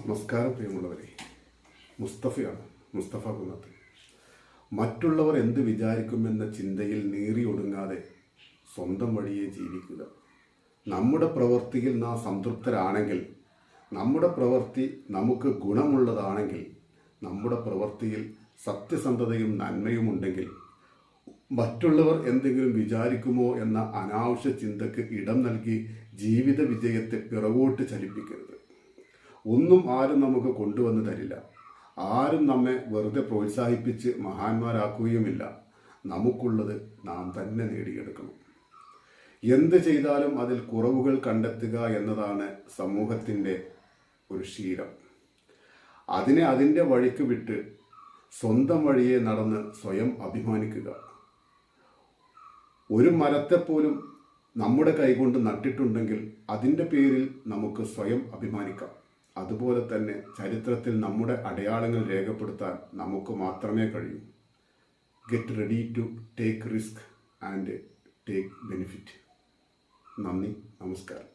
നമസ്കാരം പ്രിയമുള്ളവരെ, മുസ്തഫയാണ്. മുസ്തഫ കുന്നത്ത്. മറ്റുള്ളവർ എന്ത് വിചാരിക്കുമെന്ന ചിന്തയിൽ നീറിയൊടുങ്ങാതെ സ്വന്തം വഴിയെ ജീവിക്കുക. നമ്മുടെ പ്രവൃത്തിയിൽ നാം സംതൃപ്തരാണെങ്കിൽ, നമ്മുടെ പ്രവൃത്തി നമുക്ക് ഗുണമുള്ളതാണെങ്കിൽ, നമ്മുടെ പ്രവൃത്തിയിൽ സത്യസന്ധതയും നന്മയും ഉണ്ടെങ്കിൽ, മറ്റുള്ളവർ എന്തെങ്കിലും വിചാരിക്കുമോ എന്ന അനാവശ്യ ചിന്തക്ക് ഇടം നൽകി ജീവിത വിജയത്തെ പിറകോട്ട് ചലിപ്പിക്കരുത്. ഒന്നും ആരും നമുക്ക് കൊണ്ടുവന്ന് തരില്ല. ആരും നമ്മെ വെറുതെ പ്രോത്സാഹിപ്പിച്ച് മഹാന്മാരാക്കുകയുമില്ല. നമുക്കുള്ളത് നാം തന്നെ നേടിയെടുക്കണം. എന്ത് ചെയ്താലും അതിൽ കുറവുകൾ കണ്ടെത്തുക എന്നതാണ് സമൂഹത്തിൻ്റെ ഒരു ശീലം. അതിനെ അതിൻ്റെ വഴിക്ക് വിട്ട് സ്വന്തം വഴിയെ നടന്ന് സ്വയം അഭിമാനിക്കുക. ഒരു മരത്തെപ്പോലും നമ്മുടെ കൈകൊണ്ട് നട്ടിട്ടുണ്ടെങ്കിൽ അതിൻ്റെ പേരിൽ നമുക്ക് സ്വയം അഭിമാനിക്കാം. അതുപോലെ തന്നെ ചരിത്രത്തിൽ നമ്മുടെ അടയാളങ്ങൾ രേഖപ്പെടുത്താൻ നമുക്ക് മാത്രമേ കഴിയൂ. Get ready to take risk and take benefit. നന്ദി, നമസ്കാരം.